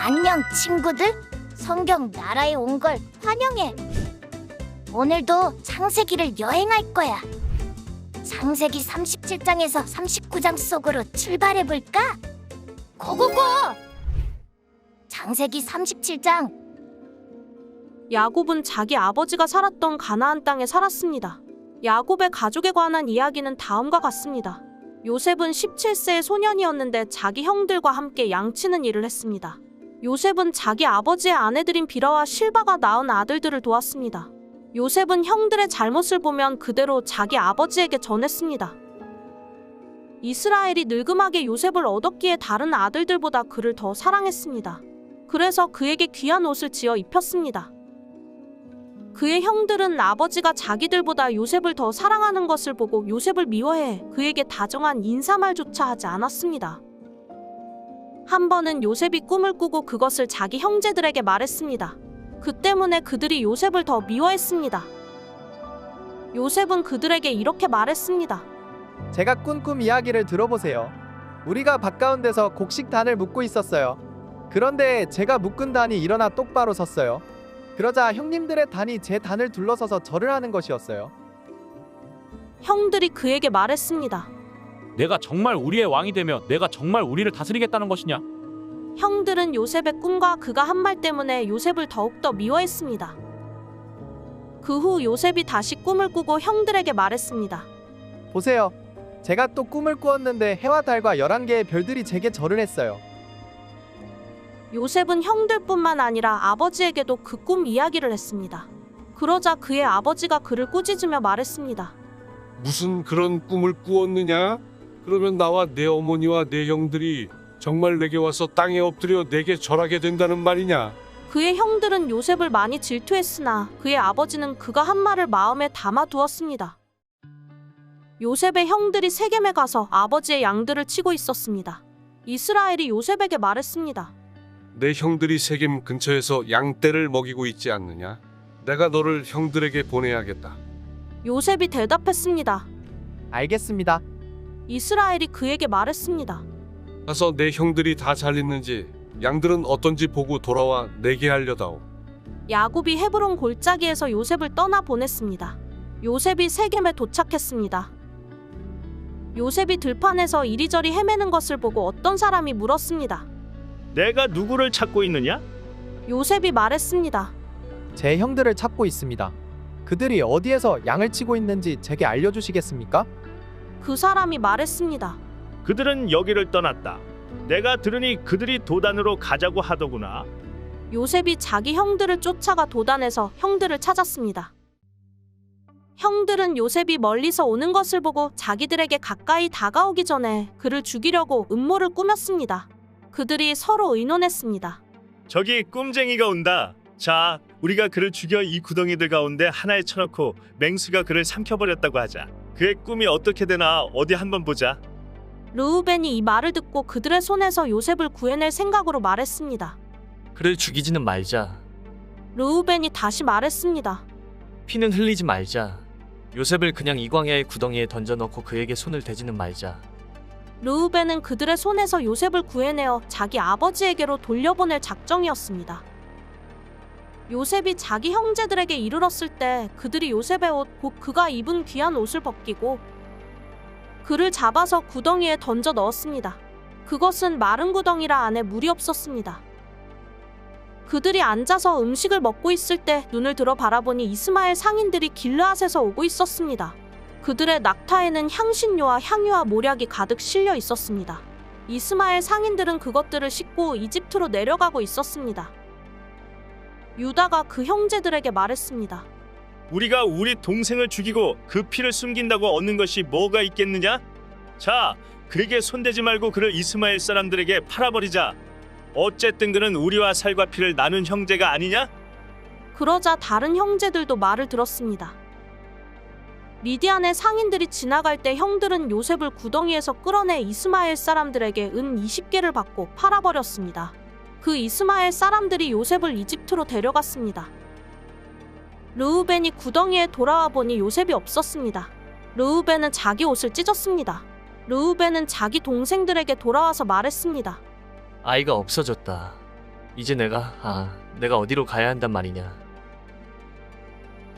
안녕 친구들. 성경 나라에 온 걸 환영해. 오늘도 창세기를 여행할 거야. 창세기 37장에서 39장 속으로 출발해 볼까? 고고고! 창세기 37장. 야곱은 자기 아버지가 살았던 가나안 땅에 살았습니다. 야곱의 가족에 관한 이야기는 다음과 같습니다. 요셉은 17세의 소년이었는데 자기 형들과 함께 양치는 일을 했습니다. 요셉은 자기 아버지의 아내들인 비라와 실바가 낳은 아들들을 도왔습니다. 요셉은 형들의 잘못을 보면 그대로 자기 아버지에게 전했습니다. 이스라엘이 늙음하게 요셉을 얻었기에 다른 아들들보다 그를 더 사랑했습니다. 그래서 그에게 귀한 옷을 지어 입혔습니다. 그의 형들은 아버지가 자기들보다 요셉을 더 사랑하는 것을 보고 요셉을 미워해 그에게 다정한 인사말조차 하지 않았습니다. 한 번은 요셉이 꿈을 꾸고 그것을 자기 형제들에게 말했습니다. 그 때문에 그들이 요셉을 더 미워했습니다. 요셉은 그들에게 이렇게 말했습니다. 제가 꾼 꿈 이야기를 들어보세요. 우리가 밭가운데서 곡식단을 묶고 있었어요. 그런데 제가 묶은 단이 일어나 똑바로 섰어요. 그러자 형님들의 단이 제 단을 둘러서서 절을 하는 것이었어요. 형들이 그에게 말했습니다. 내가 정말 우리의 왕이 되며 내가 정말 우리를 다스리겠다는 것이냐? 형들은 요셉의 꿈과 그가 한 말 때문에 요셉을 더욱더 미워했습니다. 그 후 요셉이 다시 꿈을 꾸고 형들에게 말했습니다. 보세요. 제가 또 꿈을 꾸었는데 해와 달과 11개의 별들이 제게 절을 했어요. 요셉은 형들뿐만 아니라 아버지에게도 그 꿈 이야기를 했습니다. 그러자 그의 아버지가 그를 꾸짖으며 말했습니다. 무슨 그런 꿈을 꾸었느냐? 그러면 나와 내 어머니와 내 형들이 정말 내게 와서 땅에 엎드려 내게 절하게 된다는 말이냐? 그의 형들은 요셉을 많이 질투했으나 그의 아버지는 그가 한 말을 마음에 담아두었습니다. 요셉의 형들이 세겜에 가서 아버지의 양들을 치고 있었습니다. 이스라엘이 요셉에게 말했습니다. 내 형들이 세겜 근처에서 양떼를 먹이고 있지 않느냐? 내가 너를 형들에게 보내야겠다. 요셉이 대답했습니다. 알겠습니다. 이스라엘이 그에게 말했습니다. 가서 내 형들이 다 잘 있는지 양들은 어떤지 보고 돌아와 내게 알려다오. 야곱이 헤브론 골짜기에서 요셉을 떠나 보냈습니다. 요셉이 세겜에 도착했습니다. 요셉이 들판에서 이리저리 헤매는 것을 보고 어떤 사람이 물었습니다. 내가 누구를 찾고 있느냐? 요셉이 말했습니다. 제 형들을 찾고 있습니다. 그들이 어디에서 양을 치고 있는지 제게 알려주시겠습니까? 그 사람이 말했습니다. 그들은 여기를 떠났다. 내가 들으니 그들이 도단으로 가자고 하더구나. 요셉이 자기 형들을 쫓아가 도단에서 형들을 찾았습니다. 형들은 요셉이 멀리서 오는 것을 보고 자기들에게 가까이 다가오기 전에 그를 죽이려고 음모를 꾸몄습니다. 그들이 서로 의논했습니다. 저기 꿈쟁이가 온다. 자, 우리가 그를 죽여 이 구덩이들 가운데 하나에 쳐넣고 맹수가 그를 삼켜버렸다고 하자. 그의 꿈이 어떻게 되나 어디 한번 보자. 르우벤이 이 말을 듣고 그들의 손에서 요셉을 구해낼 생각으로 말했습니다. 그를 죽이지는 말자. 르우벤이 다시 말했습니다. 피는 흘리지 말자. 요셉을 그냥 이 광야의 구덩이에 던져넣고 그에게 손을 대지는 말자. 르우벤은 그들의 손에서 요셉을 구해내어 자기 아버지에게로 돌려보낼 작정이었습니다. 요셉이 자기 형제들에게 이르렀을 때 그들이 요셉의 옷, 곧 그가 입은 귀한 옷을 벗기고 그를 잡아서 구덩이에 던져 넣었습니다. 그것은 마른 구덩이라 안에 물이 없었습니다. 그들이 앉아서 음식을 먹고 있을 때 눈을 들어 바라보니 이스마엘 상인들이 길르앗에서 오고 있었습니다. 그들의 낙타에는 향신료와 향유와 모략이 가득 실려 있었습니다. 이스마엘 상인들은 그것들을 싣고 이집트로 내려가고 있었습니다. 유다가 그 형제들에게 말했습니다. 우리가 우리 동생을 죽이고 그 피를 숨긴다고 얻는 것이 뭐가 있겠느냐? 자, 그에게 손대지 말고 그를 이스마엘 사람들에게 팔아버리자. 어쨌든 그는 우리와 살과 피를 나눈 형제가 아니냐? 그러자 다른 형제들도 말을 들었습니다. 미디안의 상인들이 지나갈 때 형들은 요셉을 구덩이에서 끌어내 이스마엘 사람들에게 은 20개를 받고 팔아버렸습니다. 그 이스마엘 사람들이 요셉을 이집트로 데려갔습니다. 르우벤이 구덩이에 돌아와 보니 요셉이 없었습니다. 르우벤은 자기 옷을 찢었습니다. 르우벤은 자기 동생들에게 돌아와서 말했습니다. 아이가 없어졌다. 이제 내가 어디로 가야 한단 말이냐.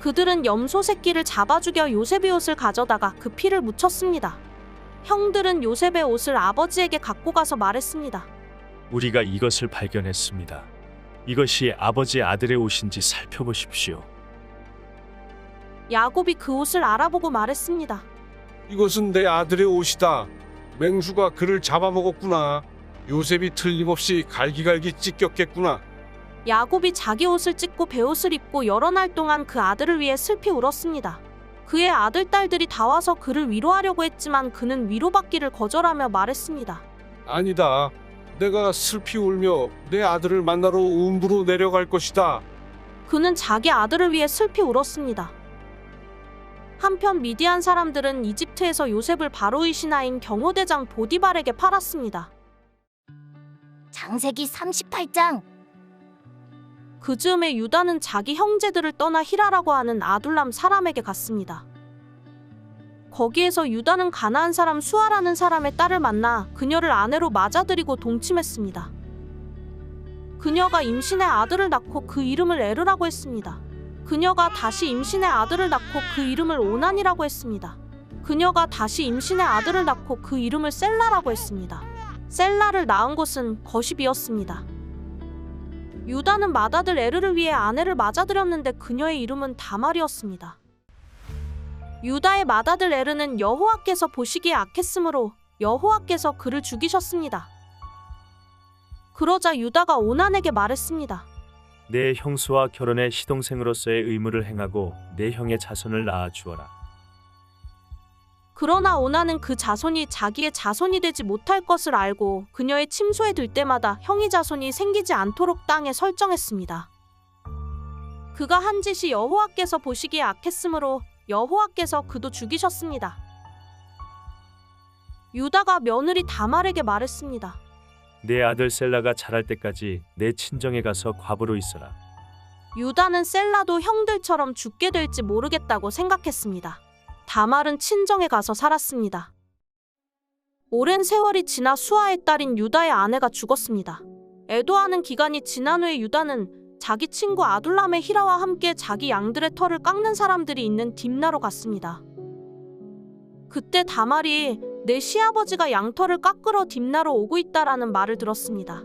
그들은 염소 새끼를 잡아 죽여 요셉의 옷을 가져다가 그 피를 묻혔습니다. 형들은 요셉의 옷을 아버지에게 갖고 가서 말했습니다. 우리가 이것을 발견했습니다. 이것이 아버지의 아들의 옷인지 살펴보십시오. 야곱이 그 옷을 알아보고 말했습니다. 이것은 내 아들의 옷이다. 맹수가 그를 잡아먹었구나. 요셉이 틀림없이 갈기갈기 찢겼겠구나. 야곱이 자기 옷을 찢고 베옷을 입고 여러 날 동안 그 아들을 위해 슬피 울었습니다. 그의 아들, 딸들이 다 와서 그를 위로하려고 했지만 그는 위로받기를 거절하며 말했습니다. 아니다. 내가 슬피 울며 내 아들을 만나러 음부로 내려갈 것이다. 그는 자기 아들을 위해 슬피 울었습니다. 한편 미디안 사람들은 이집트에서 요셉을 바로의 신하인 경호대장 보디발에게 팔았습니다. 창세기 38장. 그 즈음에 유다는 자기 형제들을 떠나 히라라고 하는 아둘람 사람에게 갔습니다. 거기에서 유다는 가나안 사람 수아라는 사람의 딸을 만나 그녀를 아내로 맞아들이고 동침했습니다. 그녀가 임신해 아들을 낳고 그 이름을 에르라고 했습니다. 그녀가 다시 임신해 아들을 낳고 그 이름을 오난이라고 했습니다. 그녀가 다시 임신해 아들을 낳고 그 이름을 셀라라고 했습니다. 셀라를 낳은 곳은 거십이었습니다. 유다는 맏아들 에르를 위해 아내를 맞아들였는데 그녀의 이름은 다말이었습니다. 유다의 맏아들 에르는 여호와께서 보시기에 악했으므로 여호와께서 그를 죽이셨습니다. 그러자 유다가 오난에게 말했습니다. 내 형수와 결혼해 시동생으로서의 의무를 행하고 내 형의 자손을 낳아 주어라. 그러나 오난은 그 자손이 자기의 자손이 되지 못할 것을 알고 그녀의 침소에 들 때마다 형의 자손이 생기지 않도록 땅에 설정했습니다. 그가 한 짓이 여호와께서 보시기에 악했으므로 여호와께서 그도 죽이셨습니다. 유다가 며느리 다말에게 말했습니다. 내 아들 셀라가 자랄 때까지 내 친정에 가서 과부로 있어라. 유다는 셀라도 형들처럼 죽게 될지 모르겠다고 생각했습니다. 다말은 친정에 가서 살았습니다. 오랜 세월이 지나 수아의 딸인 유다의 아내가 죽었습니다. 애도하는 기간이 지난 후에 유다는 자기 친구 아둘람의 히라와 함께 자기 양들의 털을 깎는 사람들이 있는 딥나로 갔습니다. 그때 다말이 내 시아버지가 양털을 깎으러 딥나로 오고 있다라는 말을 들었습니다.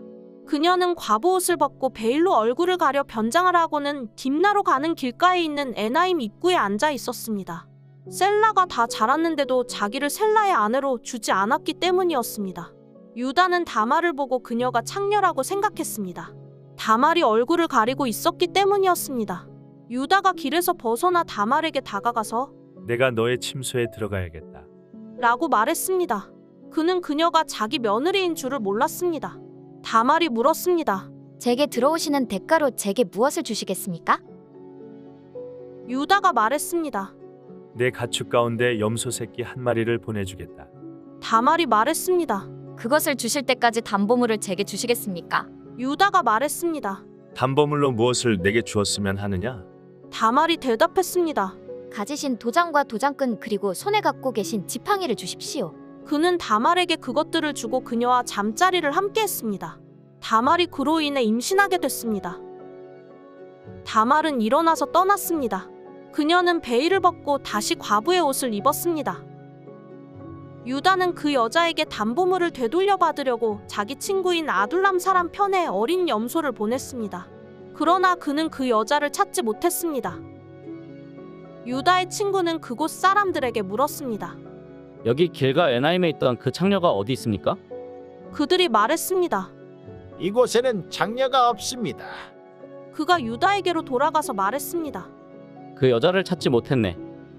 그녀는 과부 옷을 벗고 베일로 얼굴을 가려 변장을 하고는 딥나로 가는 길가에 있는 에나임 입구에 앉아 있었습니다. 셀라가 다 자랐는데도 자기를 셀라의 아내로 주지 않았기 때문이었습니다. 유다는 다말을 보고 그녀가 창녀라고 생각했습니다. 다말이 얼굴을 가리고 있었기 때문이었습니다. 유다가 길에서 벗어나 다말에게 다가가서 내가 너의 침소에 들어가야겠다. 라고 말했습니다. 그는 그녀가 자기 며느리인 줄을 몰랐습니다. 다말이 물었습니다. 제게 들어오시는 대가로 제게 무엇을 주시겠습니까? 유다가 말했습니다. 내 가축 가운데 염소 새끼 한 마리를 보내주겠다. 다말이 말했습니다. 그것을 주실 때까지 담보물을 제게 주시겠습니까? 유다가 말했습니다. 담보물로 무엇을 내게 주었으면 하느냐? 다말이 대답했습니다. 가지신 도장과 도장끈 그리고 손에 갖고 계신 지팡이를 주십시오. 그는 다말에게 그것들을 주고 그녀와 잠자리를 함께 했습니다. 다말이 그로 인해 임신하게 됐습니다. 다말은 일어나서 떠났습니다. 그녀는 베일을 벗고 다시 과부의 옷을 입었습니다. 유다는 그 여자에게 담보물을 되돌려 받으려고 자기 친구인 아둘람 사람 편에 어린 염소를 보냈습니다. 그러나 그는 그 여자를 찾지 못했습니다. 유다의 친구는 그곳 사람들에게 물었습니다. 여기 길가 에나임에 있던 그 창녀가 어디 있습니까? 그들이 말했습니다. 이곳에는 장녀가 없습니다. 그가 유다에게로 돌아가서 말했습니다. 그 여자를 찾지 못했네.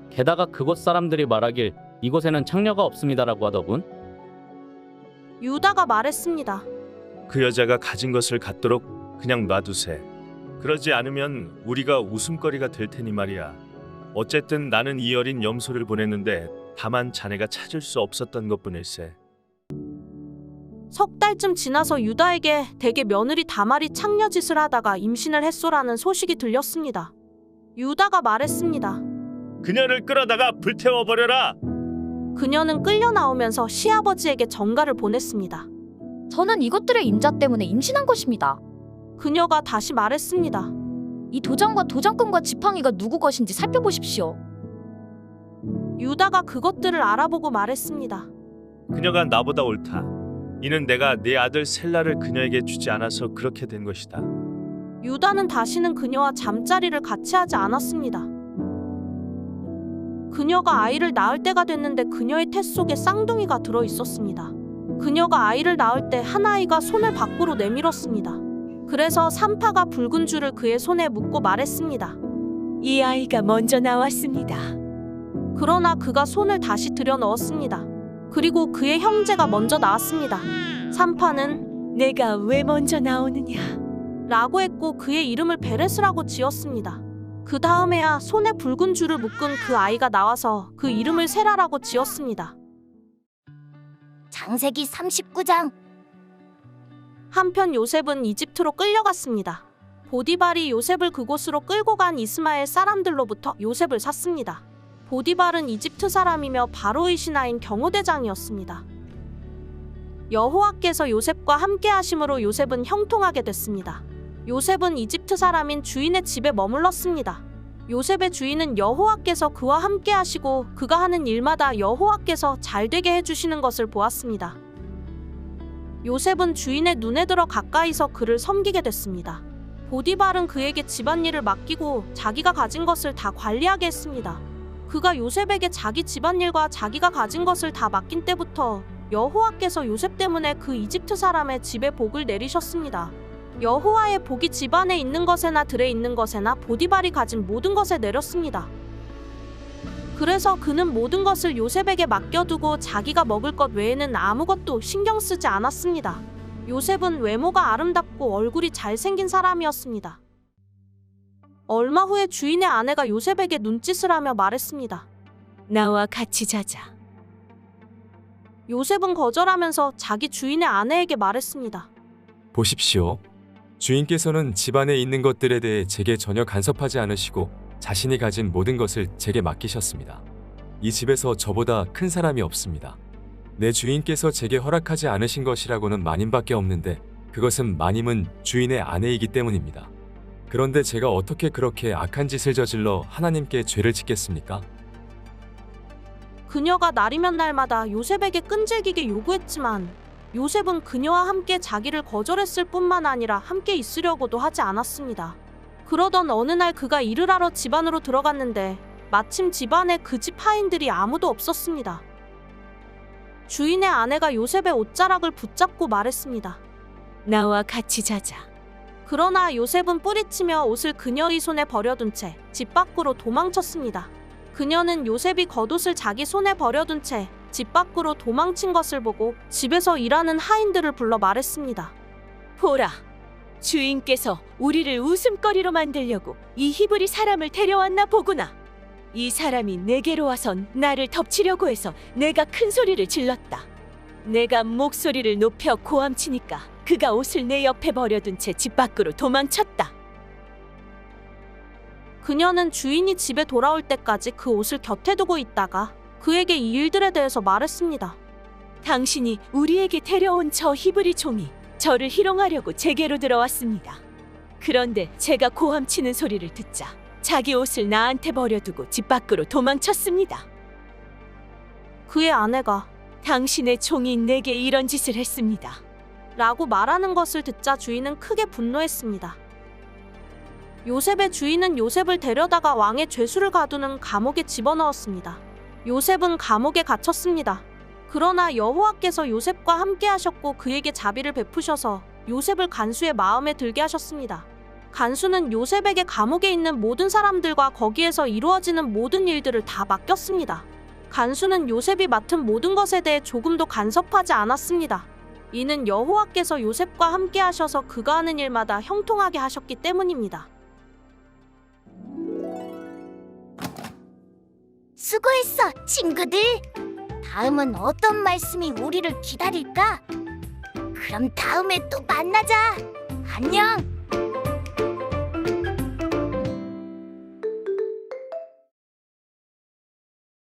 게다가 그곳 사람들이 말하길 이곳에는 창녀가 없습니다라고 하더군. 유다가 말했습니다. 그 여자가 가진 것을 갖도록 그냥 놔두세. 그러지 않으면 우리가 웃음거리가 될 테니 말이야. 어쨌든 나는 이 어린 염소를 보냈는데 다만 자네가 찾을 수 없었던 것뿐일세. 석 달쯤 지나서 유다에게 대개 며느리 다말이 창녀짓을 하다가 임신을 했소라는 소식이 들렸습니다. 유다가 말했습니다. 그녀를 끌어다가 불태워버려라. 그녀는 끌려 나오면서 시아버지에게 전가를 보냈습니다. 저는 이것들의 임자 때문에 임신한 것입니다. 그녀가 다시 말했습니다. 이 도장과 도장끈과 지팡이가 누구 것인지 살펴보십시오. 유다가 그것들을 알아보고 말했습니다. 그녀가 나보다 옳다. 이는 내가 네 아들 셀라를 그녀에게 주지 않아서 그렇게 된 것이다. 유다는 다시는 그녀와 잠자리를 같이 하지 않았습니다. 그녀가 아이를 낳을 때가 됐는데 그녀의 태 속에 쌍둥이가 들어 있었습니다. 그녀가 아이를 낳을 때 한 아이가 손을 밖으로 내밀었습니다. 그래서 산파가 붉은 줄을 그의 손에 묶고 말했습니다. 이 아이가 먼저 나왔습니다. 그러나 그가 손을 다시 들여 넣었습니다. 그리고 그의 형제가 먼저 나왔습니다. 산파는 내가 왜 먼저 나오느냐? 라고 했고 그의 이름을 베레스라고 지었습니다. 그 다음에야 손에 붉은 줄을 묶은 그 아이가 나와서 그 이름을 세라라고 지었습니다. 창세기 39장. 한편 요셉은 이집트로 끌려갔습니다. 보디발이 요셉을 그곳으로 끌고 간 이스마엘 사람들로부터 요셉을 샀습니다. 보디발은 이집트 사람이며 바로의 신하인 경호대장이었습니다. 여호와께서 요셉과 함께 하심으로 요셉은 형통하게 됐습니다. 요셉은 이집트 사람인 주인의 집에 머물렀습니다. 요셉의 주인은 여호와께서 그와 함께 하시고 그가 하는 일마다 여호와께서 잘되게 해주시는 것을 보았습니다. 요셉은 주인의 눈에 들어 가까이서 그를 섬기게 됐습니다. 보디발은 그에게 집안일을 맡기고 자기가 가진 것을 다 관리하게 했습니다. 그가 요셉에게 자기 집안일과 자기가 가진 것을 다 맡긴 때부터 여호와께서 요셉 때문에 그 이집트 사람의 집에 복을 내리셨습니다. 여호와의 복이 집안에 있는 것에나 들에 있는 것에나 보디발이 가진 모든 것에 내렸습니다. 그래서 그는 모든 것을 요셉에게 맡겨두고 자기가 먹을 것 외에는 아무것도 신경 쓰지 않았습니다. 요셉은 외모가 아름답고 얼굴이 잘생긴 사람이었습니다. 얼마 후에 주인의 아내가 요셉에게 눈짓을 하며 말했습니다. 나와 같이 자자. 요셉은 거절하면서 자기 주인의 아내에게 말했습니다. 보십시오. 주인께서는 집안에 있는 것들에 대해 제게 전혀 간섭하지 않으시고 자신이 가진 모든 것을 제게 맡기셨습니다. 이 집에서 저보다 큰 사람이 없습니다. 내 주인께서 제게 허락하지 않으신 것이라고는 마님밖에 없는데 그것은 마님은 주인의 아내이기 때문입니다. 그런데 제가 어떻게 그렇게 악한 짓을 저질러 하나님께 죄를 짓겠습니까? 그녀가 날이면 날마다 요셉에게 끈질기게 요구했지만 요셉은 그녀와 함께 자기를 거절했을 뿐만 아니라 함께 있으려고도 하지 않았습니다. 그러던 어느 날 그가 일을 하러 집 안으로 들어갔는데 마침 집안에 그 집 하인들이 아무도 없었습니다. 주인의 아내가 요셉의 옷자락을 붙잡고 말했습니다. 나와 같이 자자. 그러나 요셉은 뿌리치며 옷을 그녀의 손에 버려둔 채 집 밖으로 도망쳤습니다. 그녀는 요셉이 겉옷을 자기 손에 버려둔 채 집 밖으로 도망친 것을 보고 집에서 일하는 하인들을 불러 말했습니다. 보라, 주인께서 우리를 웃음거리로 만들려고 이 히브리 사람을 데려왔나 보구나. 이 사람이 내게로 와선 나를 덮치려고 해서 내가 큰 소리를 질렀다. 내가 목소리를 높여 고함치니까 그가 옷을 내 옆에 버려둔 채 집 밖으로 도망쳤다. 그녀는 주인이 집에 돌아올 때까지 그 옷을 곁에 두고 있다가 그에게 이 일들에 대해서 말했습니다. 당신이 우리에게 데려온 저 히브리 종이 저를 희롱하려고 제게로 들어왔습니다. 그런데 제가 고함치는 소리를 듣자 자기 옷을 나한테 버려두고 집 밖으로 도망쳤습니다. 그의 아내가 당신의 종이 내게 이런 짓을 했습니다. 라고 말하는 것을 듣자 주인은 크게 분노했습니다. 요셉의 주인은 요셉을 데려다가 왕의 죄수를 가두는 감옥에 집어넣었습니다. 요셉은 감옥에 갇혔습니다. 그러나 여호와께서 요셉과 함께 하셨고 그에게 자비를 베푸셔서 요셉을 간수의 마음에 들게 하셨습니다. 간수는 요셉에게 감옥에 있는 모든 사람들과 거기에서 이루어지는 모든 일들을 다 맡겼습니다. 간수는 요셉이 맡은 모든 것에 대해 조금도 간섭하지 않았습니다. 이는 여호와께서 요셉과 함께 하셔서 그가 하는 일마다 형통하게 하셨기 때문입니다. 수고했어, 친구들. 다음은 어떤 말씀이 우리를 기다릴까? 그럼 다음에 또 만나자. 안녕.